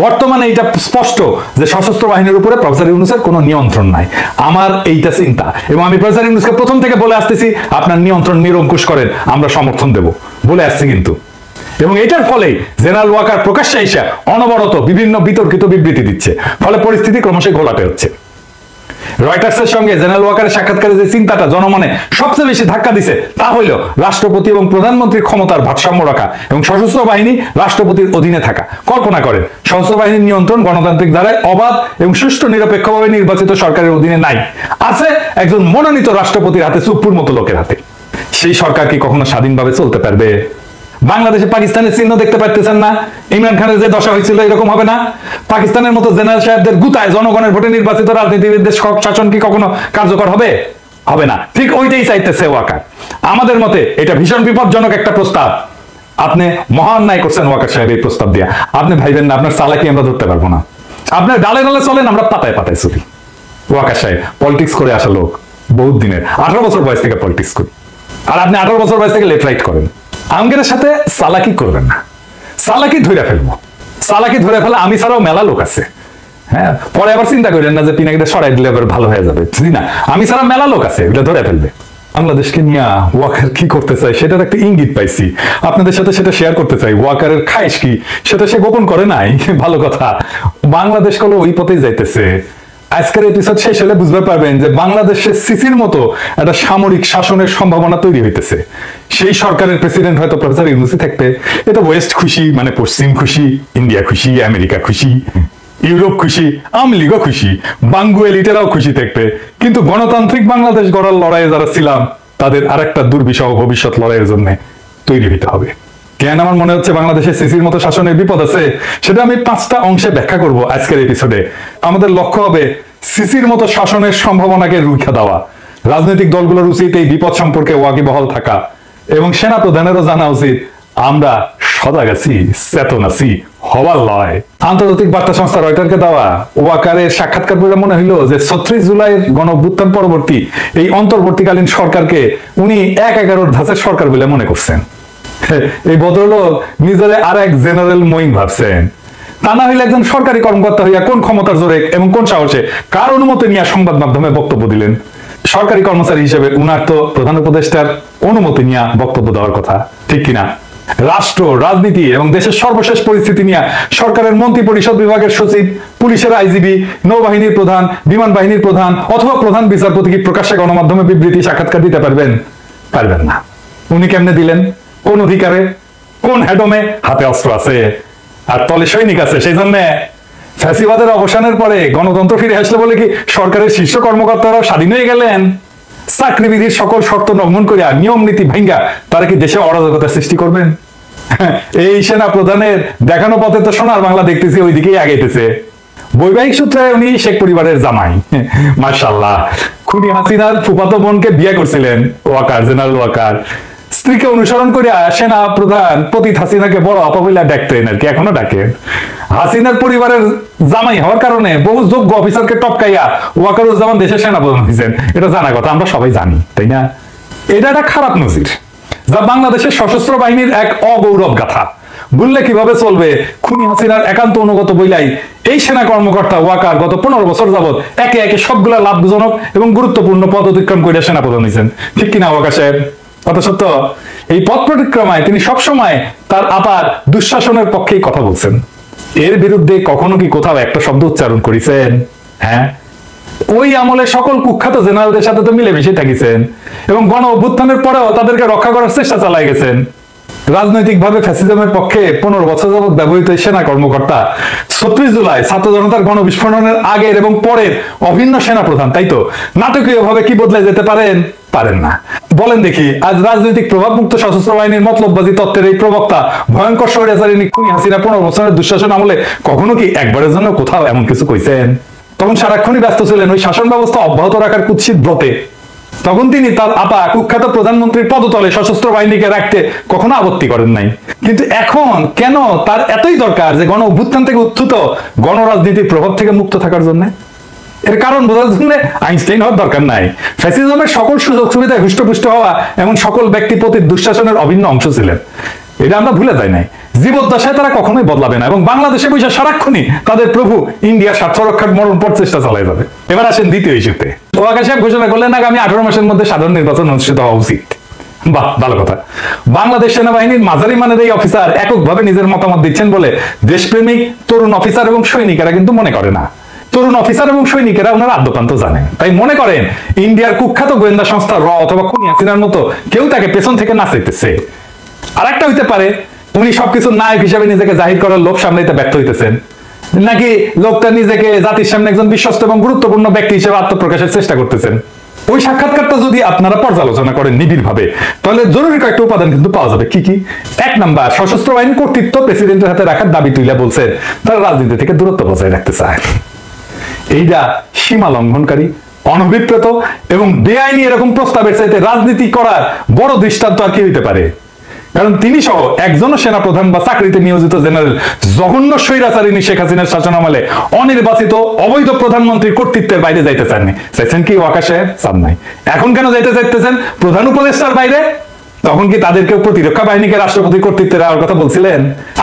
বর্তমানে এটা স্পষ্ট যে সশস্ত্র বাহিনীর উপরে প্রফেসর ইউনূসের কোনো নিয়ন্ত্রণ নাই। আমার এইটা চিন্তা, এবং আমি প্রফেসর ইউনূসকে প্রথম থেকে বলে আসতেছি আপনার নিয়ন্ত্রণ নিরঙ্কুশ করেন, আমরা সমর্থন দেব বলে আসছি কিন্তু। এবং এটার ফলে জেনারেল ওয়াকার প্রকাশ্যে এসে অনবরত বিভিন্ন বিতর্কিত বিবৃতি দিচ্ছে, ফলে পরিস্থিতি ক্রমশ ঘোলাটে হচ্ছে। রয়টার্সের সঙ্গে জেনারেল ওয়াকারের সাক্ষাৎকারে যে চিন্তাটা জনমনে সবচেয়ে বেশি ধাক্কা দিছে তা হইল রাষ্ট্রপতি এবং প্রধানমন্ত্রীর ক্ষমতার ভারসাম্য রাখা এবং সশস্ত্র বাহিনী রাষ্ট্রপতির অধীনে থাকা। কল্পনা করেন সশস্ত্র বাহিনীর নিয়ন্ত্রণ গণতান্ত্রিক ধারায় অবাধ এবং সুষ্ঠু নিরপেক্ষভাবে নির্বাচিত সরকারের অধীনে নাই, আছে একজন মনোনীত রাষ্ট্রপতির হাতে, চুপ্পুর মতো লোকের হাতে। সেই সরকার কি কখনো স্বাধীনভাবে চলতে পারবে? বাংলাদেশে পাকিস্তানের চিহ্ন দেখতে পাচ্ছেন না? ইমরান খানের যে দশা হয়েছিল এরকম হবে না? পাকিস্তানের মতো জেনারেল সাহেবদের গুতায় জনগণের ভোটে নির্বাচিত রাজনীতিবিদদের শাসন কি কখনো কার্যকর হবে? হবে না। ঠিক ওইটাই চাইতেছে ওয়াকার। আমাদের মতে এটা ভীষণ বিপজ্জনক একটা প্রস্তাব। আপনি মহান ন্যায় করছেন ওয়াকার সাহেব এই প্রস্তাব দিয়া। আপনি ভাইবেন না আপনার চালাকি আমরা ধরতে পারবো না। আপনার ডালে ডালে চলেন, আমরা পাতায় পাতায় চলি। ওয়াকার সাহেব পলিটিক্স করে আসা লোক, বহুত দিনের, 18 বছর বয়স থেকে পলিটিক্স করি, আর আপনি 18 বছর বয়স থেকে লেফট রাইট করেন। আমগের সাথে চালাকি করবেন না, চালাকি ধরে ফেলবো। চালাকি ধরে ফেলে আমি ছাড়াও মেলা লোক আছে। হ্যাঁ, পরে আবার চিন্তা করেন না যে পিনাকিটা সরাই দিলে আবার ভালো হয়ে যাবে, না, আমি ছাড়া মেলা লোক আছে, এটা ধরে ফেলবে। বাংলাদেশকে নিয়ে ওয়াকার কি করতে চাই সেটার একটা ইঙ্গিত পাইছি, আপনাদের সাথে সেটা শেয়ার করতে চাই। ওয়াকারের খাইশ কি সেটা সে গোপন করে নাই, ভালো কথা। বাংলাদেশ কল ওই পথেই যাইতেছে। আজকের এপিসোড শেষ হলে বুঝতে পারবেন যে বাংলাদেশে সিসির মতো একটা সামরিক শাসনের সম্ভাবনা তৈরি হইতেছে। সেই সরকারের প্রেসিডেন্ট হয়তো প্রফেসর ইউনূসই থাকবে। এটা ওয়েস্ট খুশি, মানে পশ্চিম খুশি, ইন্ডিয়া খুশি, আমেরিকা খুশি, ইউরোপ খুশি, আওয়ামী লীগও খুশি, বাঙ্গু এলিটেরাও খুশি থাকবে। কিন্তু গণতান্ত্রিক বাংলাদেশ গড়ার লড়াইয়ে যারা ছিলাম তাদের আরেকটা দুর্বিষহ ভবিষ্যৎ লড়াইয়ের জন্য তৈরি হইতে হবে। কেন আমার মনে হচ্ছে বাংলাদেশে সিসির মতো শাসনের বিপদ আছে, সেটা আমি 5টা অংশে ব্যাখ্যা করব আজকের এপিসোডে। আমাদের লক্ষ্য হবে সিসির মতো শাসনের সম্ভাবনাকে রুখে দেওয়া। রাজনৈতিক দলগুলোর উচিত এই বিপদ সম্পর্কে ওয়াকিবহাল থাকা, এবং সেনা প্রধানেরও জানা উচিত আমরা সজাগ আছি, চেতন আছি, হওয়ার লয়। আন্তর্জাতিক বার্তা সংস্থা রয়টারকে দেওয়া ওয়াকারের সাক্ষাৎকার পড়ে মনে হইল যে 36 জুলাইয়ের গণঅভ্যুত্থান পরবর্তী এই অন্তর্বর্তীকালীন সরকারকে উনি 1/11 ধাঁচের সরকার বলে মনে করছেন। এই ভদ্রলোক নিজের আর এক জেনারেল মঈন ভাবছেন। তা না হইলে একজন সরকারি কর্মকর্তা হইয়া কোন ক্ষমতার জোরে এবং কোন সাহসে কার অনুমতি নিয়ে সংবাদ মাধ্যমে বক্তব্য দিলেন? সরকারি কর্মচারী হিসেবে উনার তো প্রধান উপদেষ্টার অনুমতি নিয়ে বক্তব্য দেওয়ার কথা, ঠিক কিনা? রাষ্ট্র, রাজনীতি এবং দেশের সর্বশেষ পরিস্থিতি নিয়ে সরকারের মন্ত্রী পরিষদ বিভাগের সচিব, পুলিশের আইজিবি, নৌবাহিনীর প্রধান, বিমান বাহিনীর প্রধান অথবা প্রধান বিচারপতি কি প্রকাশ্যে গণমাধ্যমে বিবৃতি, সাক্ষাৎকার দিতে পারবেন? পারবেন না। উনি কেমনে দিলেন? কোন অধিকারে? কোন হেডমে? হাতে অস্ত্র আছে আর তলে সৈনিক আছে। সেই জন্য ফ্যাসিবাদের অবসানের পরে গণতন্ত্র ফিরে আসলে বলে কি সরকারের শীর্ষ কর্মকর্তারাও স্বাধীন হয়ে গেলেন? চাকরিবিধির সকল শর্ত লঙ্ঘন করিয়া, নিয়ম নীতি ভাঙ্গা তারা কি দেশে অরাজকতা সৃষ্টি করবেন? এই সেনা প্রধানের দেখানো পথে তো সোনার বাংলা দেখতেছি ওইদিকেই আগাইতেছে। বৈবাহিক সূত্রে উনি শেখ পরিবারের জামাই, মাশাআল্লাহ। খুনি হাসিনার ফুফাতো বোনকে বিয়ে করছিলেন ওয়াকার, জেনারেল ওয়াকার। স্ত্রীকে অনুসরণ করে সেনা প্রধান পতিত হাসিনাকে বড় আপা বলে ডাকতেন আর কি, এখনো ডাকেন। হাসিনার পরিবারের জামাই হওয়ার কারণে বহু যোগ্য অফিসারকে টপকাইয়া ওয়াকারুজ্জামান দেশের সেনাপ্রধান হয়েছেন, এটা জানা কথা, আমরা সবাই জানি, তাই না? এটা একটা খারাপ নজির, যা বাংলাদেশের সশস্ত্র বাহিনীর এক অগৌরব গাথা। বললে কিভাবে চলবে? খুনি হাসিনার একান্ত অনুগত বইলাই এই সেনা কর্মকর্তা ওয়াকার গত 15 বছর যাবৎ একে একে সবগুলা লাভজনক এবং গুরুত্বপূর্ণ পদ অতিক্রম করে সেনাপ্রধান হয়েছেন, ঠিক কিনা ওয়াকার সাহেব? কত সত্য। এই পথ পরিক্রমায় তিনি সবসময় তার আপার দুঃশাসনের পক্ষেই কথা বলছেন। এর বিরুদ্ধে কখনো কি কোথাও একটা শব্দ উচ্চারণ করেছেন? হ্যাঁ, ওই আমলে সকল কুখ্যাত জেনারেলদের সাথে তো মিলেমিশে থাকিছেন এবং গণ অভ্যুত্থানের পরেও তাদেরকে রক্ষা করার চেষ্টা চালাই গেছেন। রাজনৈতিকভাবে ফ্যাসিজমের পক্ষে 15 বছর যাবৎ ব্যবহৃত সেনা কর্মকর্তা 36 জুলাই ছাত্র জনতার গণবিস্ফোরণের আগের এবং পরের অভিন্ন সেনা প্রধান, তাই তো? নাটকীয় ভাবে কি বদলে যেতে পারেন? পারেন না। বলেন দেখি, আজ রাজনৈতিক প্রভাবমুক্ত সশস্ত্র বাহিনীর মতলববাজি তত্ত্বের এই প্রবক্তা ভয়ঙ্কর স্বৈরাচারিণী খুনি হাসিনা 15 বছরের দুঃশাসন আমলে কখনো কি একবারের জন্য কোথাও এমন কিছু কইছেন? তখন সারাক্ষণই ব্যস্ত ছিলেন ওই শাসন ব্যবস্থা অব্যাহত রাখার কুৎসিত ব্রতে। তখন তিনি তার আপা কুখ্যাত প্রধানমন্ত্রীর পদতলে সশস্ত্র বাহিনীকে রাখতে কখনো আপত্তি করেন নাই। কিন্তু এখন কেন তার এতই দরকার যে গণ অভ্যুত্থান থেকে উত্থিত গণরাজনীতির প্রভাব থেকে মুক্ত থাকার জন্য? এর কারণ বোঝার জন্য আইনস্টাইন হওয়ার দরকার নাই। ফ্যাসিজমের সকল সুযোগ সুবিধায় হৃষ্টপুষ্ট হওয়া এমন সকল ব্যক্তি প্রতি দুঃশাসনের অভিন্ন অংশ ছিলেন। এটা আমরা ভুলে যাই নাই। জীবদ্দশায় তারা কখনোই বদলাবে না এবং বাংলাদেশে বসে সারাক্ষণই তাদের প্রভু ইন্ডিয়ার স্বার্থ রক্ষার মরণ প্রচেষ্টা চালাই যাবে। এবার আসেন দ্বিতীয় ইস্যুতে। ওয়াকা সাহেব ঘোষণা করলেন আগামী 18 মাসের মধ্যে সাধারণ নির্বাচন অনুষ্ঠিত হওয়া উচিত। বাহ, ভালো কথা। বাংলাদেশ সেনাবাহিনীর মাঝারি মানের এই অফিসার এককভাবে নিজের মতামত দিচ্ছেন বলে দেশপ্রেমিক তরুণ অফিসার এবং সৈনিকেরা কিন্তু মনে করে না। তরুণ অফিসার এবং সৈনিকেরা ওনারা আদ্যপান্ত জানেন, তাই মনে করেন ইন্ডিয়ার কুখ্যাত গোয়েন্দা সংস্থা র অথবা খুনি হাসিনার মতো কেউ তাকে পেছন থেকে নাচাইতেছে। আর একটা হইতে পারে উনি সবকিছু নায়ক হিসেবে নিজেকে জাহির করার লোভ সামলাইতে ব্যর্থ হইতেছেন, নাকি লোকটা নিজেকে জাতির সামনে একজন বিশ্বস্ত এবং গুরুত্বপূর্ণ ব্যক্তি হিসেবে আত্মপ্রকাশের চেষ্টা করতেছেন। ওই সাক্ষাৎকারটা যদি আপনারা পর্যালোচনা করেন নিবিড় ভাবে, তাহলে জরুরি কয়েকটা উপাদান কিন্তু পাওয়া যাবে। কি কি? 1 নাম্বার, সশস্ত্র বাহিনী কর্তৃত্ব প্রেসিডেন্টের হাতে রাখার দাবি তুলে বলছেন তারা রাজনীতি থেকে দূরত্ব বজায় রাখতে চায়। এইটা সীমা লঙ্ঘনকারী, অনভিপ্রেত এবং বেআইনি এরকম প্রস্তাবের চাইতে রাজনীতি করার বড় দৃষ্টান্ত আর কি হইতে পারে? কারণ তিনি সহ একজনও সেনাপ্রধান বা চাকরিতে নিয়োজিত জেনারেল জঘন্য স্বৈরাচারিণী শেখ হাসিনার শাসনামলে অনির্বাচিত অবৈধ প্রধানমন্ত্রীর কর্তৃত্বের বাইরে যাইতে চাননি। চাইছেন কি ওয়াকা সাহেব? চান নাই। এখন কেন যাইতে চাইতেছেন? প্রধান উপদেষ্টার বাইরে। তখন কি তাদেরকে প্রতিরক্ষা বাহিনীকে রাষ্ট্রপতি কর্তৃত্বে দেওয়ার কথা বলছিলেন?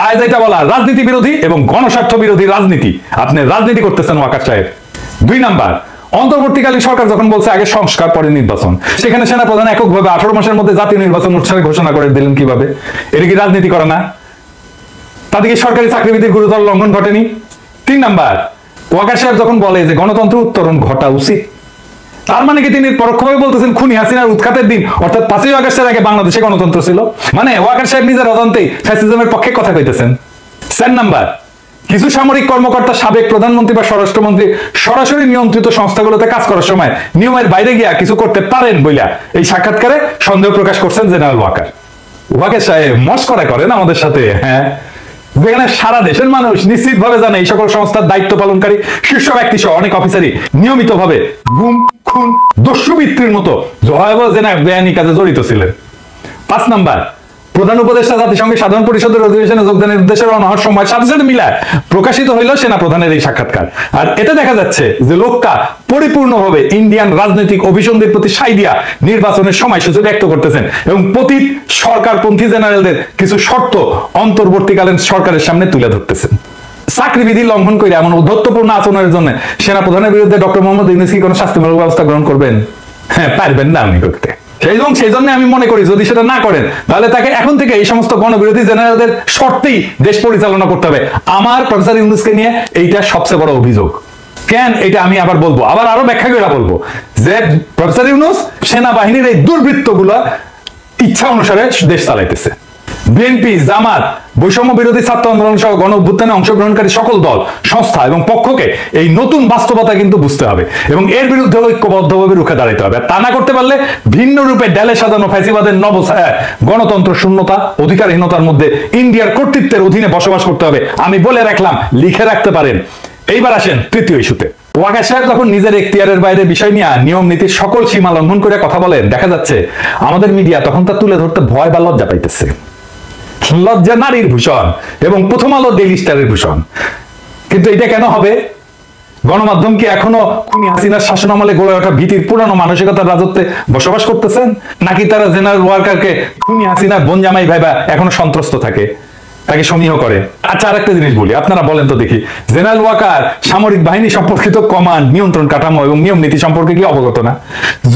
আজ এটা বলা রাজনীতি বিরোধী এবং গণস্বার্থ বিরোধী রাজনীতি। আপনি রাজনীতি করতেছেন ওয়াকা সাহেব। 2 নাম্বার, অন্তর্বর্তীকালীন সরকার যখন বলছে আগে সংস্কার পরে নির্বাচন, সেখানে সেনাপ্রধান এককভাবে 18 মাসের মধ্যে জাতীয় নির্বাচন অনুষ্ঠানের ঘোষণা করে দিলেন কিভাবে? এটা কি রাজনীতি করে না? তাতে কি সরকারি চাকরিবিধির গুরুতর লঙ্ঘন ঘটেনি? 3 নাম্বার, ওয়াকা সাহেব যখন বলে যে গণতন্ত্র উত্তরণ ঘটা উচিত, তার মানে কি তিনি পরোক্ষভাবে বলতেছেন খুনি হাসিনার উৎখাতের দিন অর্থাৎ 5ই আগস্টের আগে বাংলাদেশে গণতন্ত্র ছিল? মানে ওয়াকা সাহেব নিজের অজান্তেই ফ্যাসিজমের পক্ষে কথা কইতেছেন। 4 নাম্বার, কিছু সামরিক কর্মকর্তা সাবেক প্রধানমন্ত্রী বা স্বরাষ্ট্রমন্ত্রী সরাসরি নিয়ন্ত্রিত সংস্থাগুলোতে কাজ করার সময় নিয়মের বাইরে গিয়া কিছু করতে পারেন বইলা এই সাক্ষাৎকারে সন্দেহ প্রকাশ করছেন জেনারেল ওয়াকার। ওয়াকা সাহেব মস্করা করেন আমাদের সাথে, হ্যাঁ, যেখানে সারা দেশের মানুষ নিশ্চিতভাবে জানে এই সকল সংস্থার দায়িত্ব পালনকারী শীর্ষ ব্যক্তি সহ অনেক অফিসারই নিয়মিতভাবে গুম, খুন, দস্যুবৃত্তির মতো ভয়াবহ বেআইনি কাজে জড়িত ছিলেন। 5 নাম্বার, প্রধান উপদেষ্টা জাতিসংঘের সাধারণ পরিষদের অধিবেশনে যোগদানের উদ্দেশ্যে রওনা হওয়ার সময় সাথে সাথে মিলায় প্রকাশিত হইল সেনা প্রধানের এই সাক্ষাৎকার। আর এতে দেখা যাচ্ছে যে লোকটা পরিপূর্ণভাবে ইন্ডিয়ান রাজনৈতিক অভিসন্ধির প্রতি সাই দিয়া নির্বাচনের সময়সূচি ব্যক্ত করতেছেন এবং পতিত সরকারপন্থী জেনারেলদের কিছু শর্ত অন্তর্বর্তীকালীন সরকারের সামনে তুলে ধরতেছেন। চাকরিবিধি লঙ্ঘন করে এমন উদ্ধত্তপূর্ণ আচরণের জন্য সেনা প্রধানের বিরুদ্ধে ডক্টর মোহাম্মদ ইউনূস কি কোনো শাস্তিমূলক ব্যবস্থা গ্রহণ করবেন? হ্যাঁ, পারবেন না আপনি করতে। সেই জন্য আমি মনে করি যদি সেটা না করেন তাহলে তাকে এখন থেকে এই সমস্ত গণবিরোধী জেনারেলদের শর্তেই দেশ পরিচালনা করতে হবে। আমার প্রফেসর ইউনূসকে নিয়ে এইটা সবচেয়ে বড় অভিযোগ। কেন? এটা আমি আবার বলবো, আবার আরো ব্যাখ্যা করে বলবো যে প্রফেসর ইউনূস সেনাবাহিনীর এই দুর্বৃত্তগুলো ইচ্ছা অনুসারে দেশ চালাইতেছে। বিএনপি, জামাত, বৈষম্য বিরোধী ছাত্র আন্দোলন সহ গণ অভ্যুত্থানে অংশগ্রহণকারী সকল দল, সংস্থা এবং পক্ষকে এই নতুন বাস্তবতা কিন্তু বুঝতে হবে এবং এর বিরুদ্ধে ঐক্যবদ্ধভাবে রুখে দাঁড়াতে হবে। তা না করতে পারলে ভিন্ন রূপে ডেলে সাজানো ফ্যাসিবাদের নবছায়া গণতন্ত্র শূন্যতা, অধিকারহীনতার মধ্যে ইন্ডিয়ার কর্তৃত্বের অধীনে বসবাস করতে হবে। আমি বলে রাখলাম, লিখে রাখতে পারেন। এইবার আসেন তৃতীয় ইস্যুতে। ওয়াকা সাহেব যখন নিজের এখতিয়ারের বাইরে বিষয় নিয়ে নিয়ম নীতির সকল সীমা লঙ্ঘন করে কথা বলেন, দেখা যাচ্ছে আমাদের মিডিয়া তখন তা তুলে ধরতে ভয় বা লজ্জা পাইতেছে। লজ্জা নারীর ভূষণ এবং প্রথম আলো ডেইলি স্টারের ভূষণ। কিন্তু এটা কেন হবে? গণমাধ্যম কি এখনো খুনি হাসিনার শাসনামলে গড়ে ওঠা ভীতির পুরানো মানসিকতার রাজত্বে বসবাস করতেছেন, নাকি তারা জেনারেল ওয়াকারকে খুনি হাসিনার বোনজামাই ভাইবা এখনো সন্ত্রস্ত থাকে, তাকে সমীহ করে? আচ্ছা, আরেকটা জিনিস বলি, আপনারা বলেন তো দেখি, জেনারেল ওয়াকার সামরিক বাহিনী সম্পর্কিত কমান্ড, নিয়ন্ত্রণ কাঠামো এবং নিয়ম নীতি সম্পর্কে কি অবগত না?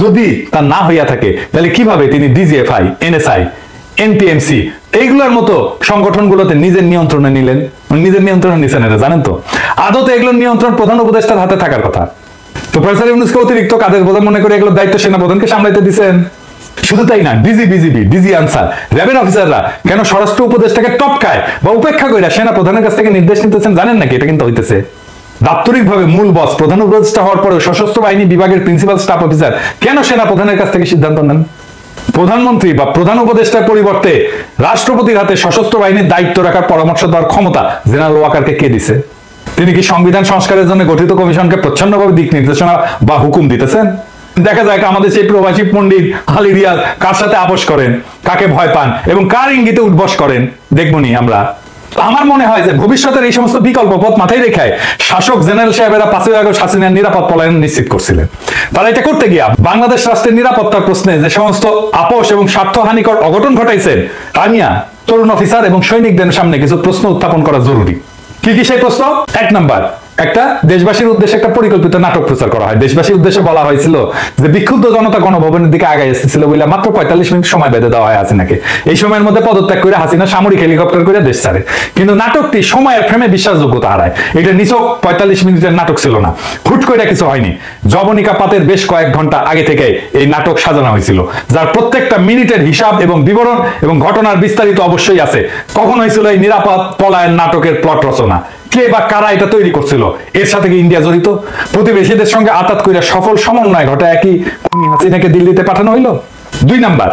যদি তা না হইয়া থাকে তাহলে কিভাবে তিনি ডিজিএফআই, এনএসআই, এনটিএমসি এইগুলোর মতো সংগঠনগুলোতে নিজের নিয়ন্ত্রণে নিলেন? নিজের নিয়ন্ত্রণে নিছেন এটা জানেন তো? আদতে এগুলোর নিয়ন্ত্রণ প্রধান উপদেষ্টার হাতে থাকার কথা। তো প্রফেসর ইউনূসকে অতিরিক্ত কাজের বোঝা মনে করে এগুলোর দায়িত্ব সেনা প্রধানকে সামলাইতে দিচ্ছেন। শুধু তাই না, ডিজি, বিজিবি, ডিজি আনসার, র্যাবের অফিসাররা কেন স্বরাষ্ট্র উপদেষ্টাকে টপকায় বা উপেক্ষা করে সেনা প্রধানের কাছ থেকে নির্দেশ নিতেছেন জানেন নাকি? এটা কিন্তু হইতেছে। দাপ্তরিকভাবে মূল বস প্রধান উপদেষ্টা হওয়ার পরেও সশস্ত্র বাহিনী বিভাগের প্রিন্সিপাল স্টাফ অফিসার কেন সেনা প্রধানের কাছ থেকে সিদ্ধান্ত নেন? প্রধানমন্ত্রী বা প্রধান উপদেষ্টার পরিবর্তে রাষ্ট্রপতির হাতে সশস্ত্র বাহিনীর দায়িত্ব রাখার পরামর্শ দেওয়ার ক্ষমতা জেনারেল ওয়াকারকে কে দিছে? তিনি কি সংবিধান সংস্কারের জন্য গঠিত কমিশনকে প্রচ্ছন্নভাবে দিক নির্দেশনা বা হুকুম দিতেছেন? দেখা যায় আমাদের সেই প্রবাসী পণ্ডিত আলী রিয়াজ কার সাথে আপোষ করেন, কাকে ভয় পান এবং কার ইঙ্গিতে উঠবস করেন দেখবনি আমরা। আমার মনে হয় যে ভবিষ্যতের এই সমস্ত বিকল্প পথ মাথায় রেখে শাসক জেনারেল সাহেবেরা 5ই আগস্ট হাসিনার নিরাপদ পলায়ন নিশ্চিত করছিলেন। তারা এটা করতে গিয়া বাংলাদেশ রাষ্ট্রের নিরাপত্তার প্রশ্নে যে সমস্ত আপোষ এবং স্বার্থহানিকর অঘটন ঘটাইছেন তা নিয়ে তরুণ অফিসার এবং সৈনিকদের সামনে কিছু প্রশ্ন উত্থাপন করা জরুরি। কি কি সেই প্রশ্ন? 1 নাম্বার, একটা দেশবাসীর উদ্দেশ্যে একটা পরিকল্পিত নাটক প্রচার করা হয়। দেশবাসীর উদ্দেশ্যে বলা হয়েছিল যে বিক্ষুব্ধ জনতা গণভবনের দিকে আগায় এসেছিল বলে মাত্র 45 মিনিট সময় বেঁধে দেওয়া হয় হাসিনাকে। এই সময়ের মধ্যে পদত্যাগ করে হাসিনা সামরিক হেলিকপ্টার করে দেশ ছাড়ে। কিন্তু নাটকটি সময়ের ফ্রেমে বিশ্বাসযোগ্যতা হারায়। এটা নিছক 45 মিনিটের নাটক ছিল না, হুট করে কিছু হয়নি। জবনিকা পাতের বেশ কয়েক ঘন্টা আগে থেকে এই নাটক সাজানো হয়েছিল, যার প্রত্যেকটা মিনিটের হিসাব এবং বিবরণ এবং ঘটনার বিস্তারিত অবশ্যই আছে। কখন হয়েছিল এই নিরাপদ পলায়ন নাটকের প্লট রচনা, কে বা কারা এটা তৈরি করছিল, এর সাথে কি ইন্ডিয়া জড়িত? প্রতিবেশীদের সঙ্গে আতাত করে সফল সমন্বয় ঘটায় কি খুনি হাসিনাকে দিল্লিতে পাঠানো হইল? 2 নাম্বার,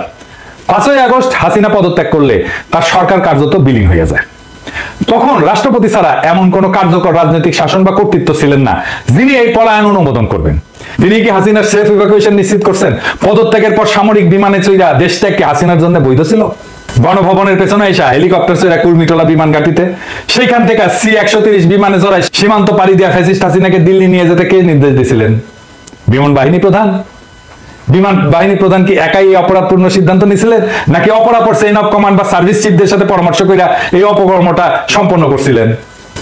5ই আগস্ট হাসিনা পদত্যাগ করলে তার সরকার কার্যত বিলীন হয়ে যায়। তখন রাষ্ট্রপতি ছাড়া এমন কোন কার্যকর রাজনৈতিক শাসন বা কর্তৃত্ব ছিলেন না যিনি এই পলায়ন অনুমোদন করবেন। তিনি কি হাসিনার সেফ ইভাকুয়েশন নিশ্চিত করছেন? পদত্যাগের পর সামরিক বিমানে চইরা দেশ ত্যাগ কি হাসিনার জন্য বৈধ ছিল? গণভবনের পেছনে এসে হেলিকপ্টার চড়া কুর্মিটোলা বিমান ঘাটিতে, সেইখান থেকে C-130 বিমানে চড়াই সীমান্ত পাড়ি দিয়া ফ্যাসিস্ট হাসিনাকে দিল্লি নিয়ে যেতে কে নির্দেশ দিয়েছিলেন? বিমান বাহিনী প্রধান। বিমান বাহিনী প্রধান কি একাই অপরাধপূর্ণ সিদ্ধান্ত নিয়েছিলেন, নাকি অপরাপর চেইন অফ কমান্ড বা সার্ভিস চিফদের সাথে পরামর্শ করে এই অপকর্মটা সম্পন্ন করছিলেন?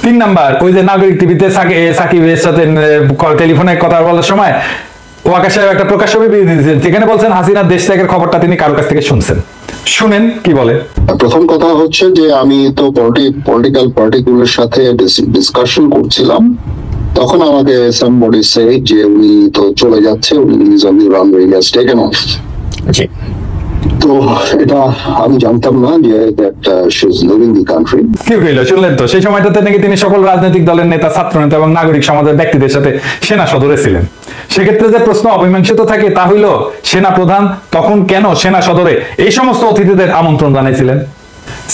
3 নাম্বার, ওই যে নাগরিক টিভিতে সাকিবের সাথে টেলিফোনে কথা বলার সময় ওয়াকার সাহেব একটা প্রকাশ্য বিবৃতি দিয়েছেন, যেখানে বলছেন হাসিনার দেশ ত্যাগের খবরটা তিনি কারো কাছ থেকে শুনছেন। শুনেন কি বলে। প্রথম কথা হচ্ছে যে আমি তো পলিটিক্যাল পার্টিগুলোর সাথে ডিসকাশন করছিলাম, তখন আমাকে somebody say যে উনি তো চলে যাচ্ছে, উনি is on the runway, he has taken off. তো এটা আমি জানতাম না যে she is living the country. কি হইল শুনলেন তো? সেই সময়টাতে নাকি তিনি সকল রাজনৈতিক দলের নেতা, ছাত্র নেতা এবং নাগরিক সমাজের ব্যক্তিদের সাথে সেনা সদরে ছিলেন। সেক্ষেত্রে যে প্রশ্ন অমীমাংসিত থাকে তা হইল, সেনা প্রধান তখন কেন সেনা সদরে এই সমস্ত অতিথিদের আমন্ত্রণ জানাইছিলেন?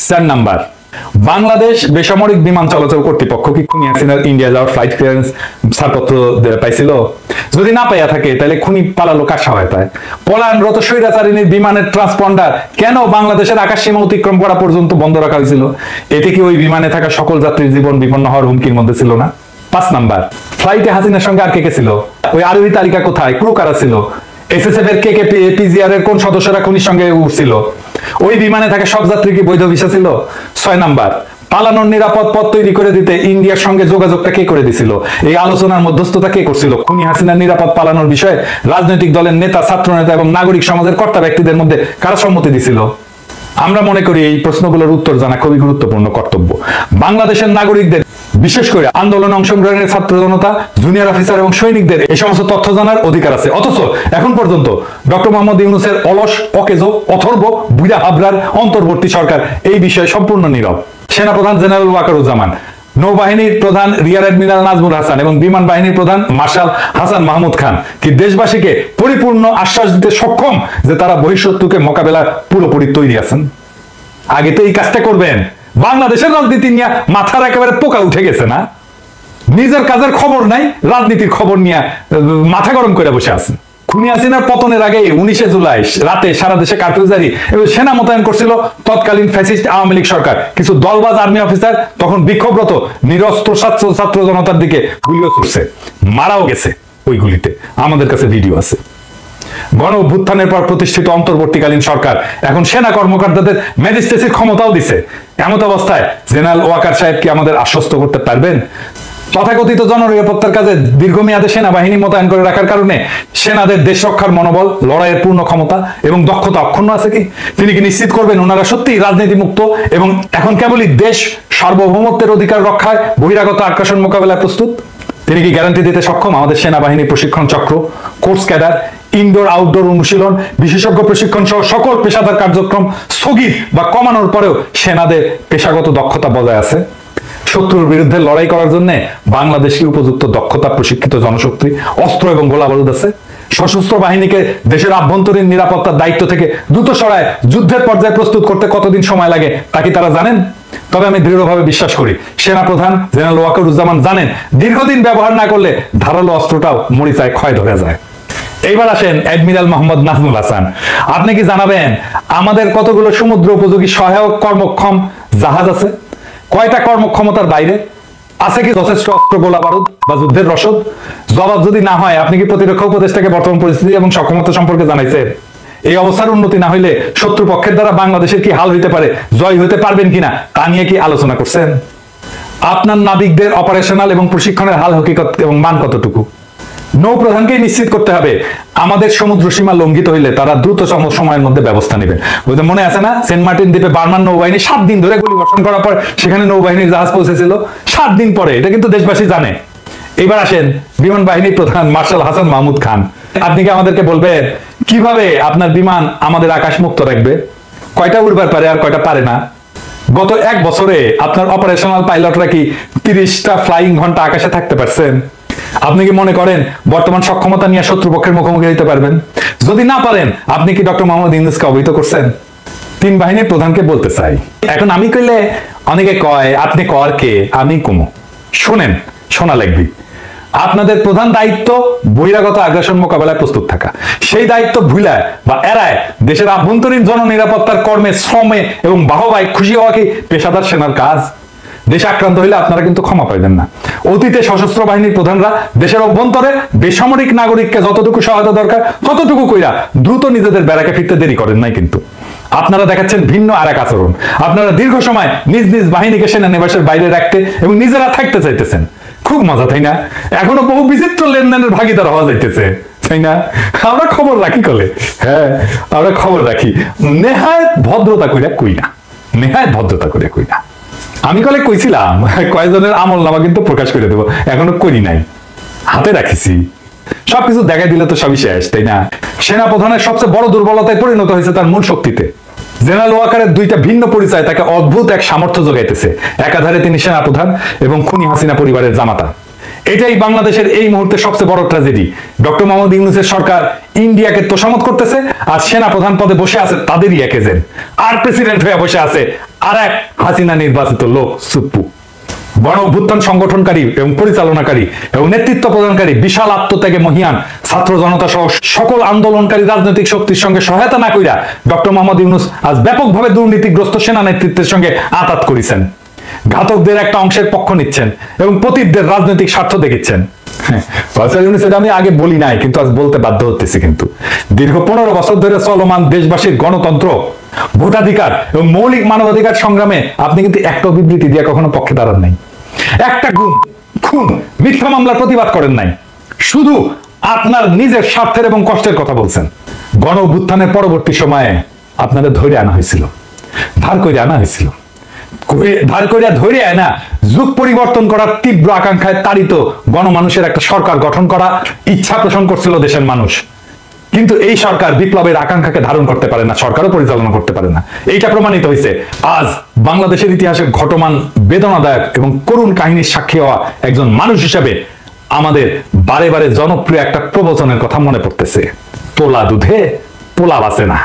4 নাম্বার, বাংলাদেশ বেসামরিক বিমান চলাচল কর্তৃপক্ষ কি খুনি হাসিনার ইন্ডিয়া যাওয়ার ফ্লাইট ক্লিয়ারেন্স ছাড়পত্র পাইছিল? যদি না পাইয়া থাকে তাহলে খুনি পালালো কার সহায়তায়? পলায়নরত স্বৈরাচারিণীর বিমানের ট্রান্সপন্ডার কেন বাংলাদেশের আকাশ সীমা অতিক্রম করা পর্যন্ত বন্ধ রাখা হয়েছিল? এতে কি ওই বিমানে থাকা সকল যাত্রীর জীবন বিপন্ন হওয়ার হুমকির মধ্যে ছিল না? 5 নাম্বার, ফ্লাইটে হাসিনার সঙ্গে আর কে কে ছিল? ওই আরোহী তালিকা কোথায়? ক্রু কারা ছিল? SSF এর PGR এর কোন সদস্যরা খুনির সঙ্গে উঠছিল? ওই বিমানে থাকা সব যাত্রী কি বৈধ ভিসা ছিল? 6 নাম্বার, পালানোর নিরাপদ পথ তৈরি করে দিতে ইন্ডিয়ার সঙ্গে যোগাযোগটা কে করে দিছিল? এই আলোচনার মধ্যস্থতা কে করছিল? খুনি হাসিনার নিরাপদ পালানোর বিষয়ে রাজনৈতিক দলের নেতা, ছাত্র নেতা এবং নাগরিক সমাজের কর্তা ব্যক্তিদের মধ্যে কারা সম্মতি দিছিল? আমরা মনে করি এই প্রশ্নগুলোর উত্তর জানা খুবই গুরুত্বপূর্ণ কর্তব্য। বাংলাদেশের নাগরিকদের, বিশেষ করে আন্দোলনে অংশগ্রহণের ছাত্র জনতা, জুনিয়র অফিসার এবং সৈনিকদের এই সমস্ত তথ্য জানার অধিকার আছে। অথচ এখন পর্যন্ত ডক্টর মোহাম্মদ ইউনূসের অলস, অকেজো, অথর্ব, বুড়া হাবরার অন্তর্বর্তী সরকার এই বিষয়ে সম্পূর্ণ নীরব। সেনাপ্রধান জেনারেল ওয়াকারুজ্জামান, নৌবাহিনীর প্রধান রিয়ার অ্যাডমিরাল নাজমুল হাসান এবং বিমান বাহিনীর প্রধান মার্শাল হাসান মাহমুদ খান কি দেশবাসীকে পরিপূর্ণ আশ্বাস দিতে সক্ষম যে তারা বহিঃশত্রুকে মোকাবেলার পুরোপুরি তৈরি আছেন? আগে তো এই কাজটা করবেন। বাংলাদেশের রাজনীতি নিয়ে মাথার একেবারে পোকা উঠে গেছে না? নিজের কাজের খবর নাই, রাজনীতির খবর নিয়ে মাথা গরম করে বসে আছেন। খুনি হাসিনার পতনের আগে 19 জুলাই রাতে সারা দেশে কারফিউ জারি এবং সেনা মোতায়েন করছিল তৎকালীন ফ্যাসিস্ট আওয়ামী লীগ সরকার। কিছু দলবাজ আর্মি অফিসার তখন বিক্ষোভরত নিরস্ত্র ছাত্র জনতার দিকে গুলিও ছুটছে, মারাও গেছে ওই গুলিতে। আমাদের কাছে ভিডিও আছে। গণ অভ্যুত্থানের পর প্রতিষ্ঠিত অন্তর্বর্তীকালীন সরকার এখন সেনা কর্মকর্তাদের ম্যাজিস্ট্রেসির ক্ষমতাও দিছে। এমত অবস্থায় জেনারেল ওয়াকার সাহেব কি আমাদের আশ্বস্ত করতে পারবেন তথাকথিত জননিরাপত্তার কাজে দীর্ঘমেয়াদে সেনাবাহিনী মোতায়েন করে রাখার কারণে সেনাদের দেশ রক্ষার মনোবল, লড়াইয়ের পূর্ণ ক্ষমতা এবং দক্ষতা অক্ষুণ্ণ আছে কি? তিনি কি নিশ্চিত করবেন ওনারা সত্যিই রাজনীতি মুক্ত এবং এখন কেবলই দেশ সার্বভৌমত্বের অধিকার রক্ষায় বহিরাগত আগ্রাসন মোকাবেলায় প্রস্তুত? তিনি কি গ্যারান্টি দিতে সক্ষম আমাদের সেনাবাহিনী প্রশিক্ষণ চক্র, কোর্স ক্যাডার, ইনডোর আউটডোর অনুশীলন, বিশেষজ্ঞ প্রশিক্ষণ সহ সকল পেশাদার কার্যক্রম স্থগিত বা কমানোর পরেও সেনাদের পেশাগত দক্ষতা বজায় আছে? শত্রুর বিরুদ্ধে লড়াই করার জন্য বাংলাদেশকে উপযুক্ত দক্ষতা, প্রশিক্ষিত জনশক্তি, অস্ত্র এবং গোলাবারুদ আছে? সশস্ত্র বাহিনীকে দেশের আভ্যন্তরীণ নিরাপত্তার দায়িত্ব থেকে দ্রুত সরায় যুদ্ধের পর্যায়ে প্রস্তুত করতে কতদিন সময় লাগে তা কি তারা জানেন? তবে আমি দৃঢ়ভাবে বিশ্বাস করি সেনাপ্রধান জেনারেল ওয়াকারুজ্জামান জানেন দীর্ঘদিন ব্যবহার না করলে ধারালো অস্ত্রটাও মরিচায় ক্ষয় ধরে যায়। এইবার আসেন অ্যাডমিরাল মোহাম্মদ নাজমুল হাসান, আপনি কি জানাবেন আমাদের কতগুলো সমুদ্র উপযোগী সহায়ক কর্মক্ষম জাহাজ আছে? কয়টা কর্মক্ষমতার বাইরে আছে? কি যথেষ্ট অস্ত্র, গোলা বারুদ বা যুদ্ধের রসদ? জবাব যদি না হয় আপনি কি প্রতিরক্ষা উপদেষ্টাকে বর্তমান পরিস্থিতি এবং সক্ষমতা সম্পর্কে জানাইছেন? এই অবস্থার উন্নতি না হইলে শত্রুপক্ষের দ্বারা বাংলাদেশের কি হাল হইতে পারে, জয় হইতে পারবেন কিনা তা নিয়ে কি আলোচনা করছেন? আপনার নাবিকদের অপারেশনাল এবং প্রশিক্ষণের হাল হকিকত এবং মান কতটুকু? নৌপ্রধানকেই নিশ্চিত করতে হবে আমাদের সমুদ্র সীমা লঙ্ঘিত হইলে তারা দ্রুত সময়ের মধ্যে ব্যবস্থা নেবেন। ওই যে মনে আছে না, সেন্ট মার্টিন দ্বীপে বার্মান নৌবাহিনী 7 দিন ধরে গুলি বর্ষণ করার পর সেখানে নৌবাহিনীর জাহাজ পৌঁছেছিল 7 দিন পরে, এটা কিন্তু দেশবাসী জানে। এবার আসেন বিমান বাহিনীর প্রধান মার্শাল হাসান মাহমুদ খান, আপনি কি আমাদেরকে বলবেন কিভাবে আপনার বিমান আমাদের আকাশ মুক্ত রাখবে? কয়টা উড়বার পারে আর কয়টা পারে না? গত 1 বছরে আপনার অপারেশনাল পাইলটরা কি 30টা ফ্লাইং ঘন্টা আকাশে থাকতে পারছেন? আপনি কি মনে করেন বর্তমান সক্ষমতা নিয়ে শত্রুপক্ষের মুখোমুখি হতে পারবেন? যদি না পারেন আপনি কি ডক্টর মোহাম্মদ ইউনূসকে অবহিত করছেন? 3 বাহিনীর প্রধানকে বলতে চাই, এখন আমি কইলে অনেকে কয় আপনি কর কে, আমি কমো। শোনেন, শোনা লাগবে। আপনাদের প্রধান দায়িত্ব বহিরাগত আগ্রাসন মোকাবেলায় প্রস্তুত থাকা। সেই দায়িত্ব ভুলায় বা এড়ায় দেশের আভ্যন্তরীণ জননিরাপত্তার কর্মে, শ্রমে এবং বাহবায় খুশি হওয়া কি পেশাদার সেনার কাজ? দেশ আক্রান্ত হইলে আপনারা কিন্তু ক্ষমা পাইবেন না। অতীতে সশস্ত্র বাহিনীর প্রধানরা দেশের অভ্যন্তরে বেসামরিক নাগরিককে যতটুকু সহায়তা দরকার ততটুকু কইরা দ্রুত নিজেদের ব্যারাকে ফিরতে দেরি করেন নাই কিন্তু। আপনারা দেখাচ্ছেন ভিন্ন আর এক আচরণ। আপনারা দীর্ঘ সময় নিজ নিজ বাহিনীকে সেনানিবাসের বাইরে রাখতে এবং নিজেরা থাকতে চাইতেছেন। খুব মজা, তাই না? এখনো বহু বিচিত্র লেনদেনের ভাগিদার হওয়া যাইতেছে, তাই না? আমরা খবর রাখি কলে, হ্যাঁ আমরা খবর রাখি। নেহায়ত ভদ্রতা কইরা কই না, নেহায়ত ভদ্রতা করে কই না। আমি কলে কইছিলাম কয়েকজনের আমল নামা কিন্তু প্রকাশ করে দেবো, এখনো করি নাই, হাতে রাখিছি। সবকিছু দেখা দিলে তো সবই শেষ, তাই না? সেনা প্রধানের সবচেয়ে বড় দুর্বলতায় পরিণত হয়েছে তার মূল শক্তিতে। জেনারেল ওয়াকারের 2টা ভিন্ন পরিচয় তাকে অদ্ভুত এক সামর্থ্য যোগাইতেছে। একাধারে তিনি সেনা প্রধান এবং খুনি হাসিনা পরিবারের জামাতা। এটাই বাংলাদেশের এই মুহূর্তে সবচেয়ে বড় ট্র্যাজেডি। ডক্টর মোহাম্মদ ইউনূসের সরকার ইন্ডিয়াকে তোষামত করতেছে, আর সেনা প্রধান পদে বসে আছে তাদেরই এক এজেন্ট, আর প্রেসিডেন্ট হয়ে বসে আছে আর এক হাসিনা নির্বাচিত লোক সুপ্পু। গণ অভ্যুত্থান সংগঠনকারী এবং পরিচালনাকারী এবং নেতৃত্ব প্রদানকারী বিশাল আত্মত্যাগে মহিয়ান ছাত্র জনতা সহ সকল আন্দোলনকারী রাজনৈতিক শক্তির সঙ্গে সহায়তা না কইরা ডক্টর মোহাম্মদ ইউনূস আজ ব্যাপকভাবে দুর্নীতিগ্রস্ত সেনা নেতৃত্বের সঙ্গে আঁতাত করেছেন। ঘাতকদের একটা অংশের পক্ষ নিচ্ছেন এবং পতিতদের রাজনৈতিক স্বার্থ দেখিচ্ছেন। আমি আগে বলি নাই, কিন্তু আজ বলতে বাধ্য হতেছি। কিন্তু দীর্ঘ 15 বছর ধরে চলমান দেশবাসীর গণতন্ত্র, ভোটাধিকার এবং মৌলিক মানবাধিকার সংগ্রামে আপনি কিন্তু একটা বিবৃতি দিয়ে কখনো পক্ষে দাঁড়ান নাই, একটা খুন মিথ্যা মামলার প্রতিবাদ করেন নাই, শুধু আপনার নিজের স্বার্থের এবং কষ্টের কথা বলছেন। গণ অভ্যুত্থানের পরবর্তী সময়ে আপনাদের ধরে আনা হয়েছিল, ধার করে আনা হয়েছিল, ধরে আনা যুগ পরিবর্তন করার তীব্র আকাঙ্ক্ষায় তাড়িত গণমানুষের একটা সরকার গঠন করা ইচ্ছা পোষণ করছিল দেশের মানুষ। কিন্তু এই সরকার বিপ্লবের আকাঙ্ক্ষাকে ধারণ করতে পারে না, সরকারও পরিচালনা করতে পারে না। এইটা প্রমাণিত হয়েছে আজ বাংলাদেশের ইতিহাসে ঘটমান বেদনাদায়ক এবং করুণ কাহিনীর সাক্ষী হওয়া একজন মানুষ হিসেবে আমাদের বারে বারে জনপ্রিয় একটা প্রবচনের কথা মনে পড়তেছে, তোলা দুধে পোলা বাঁচে না।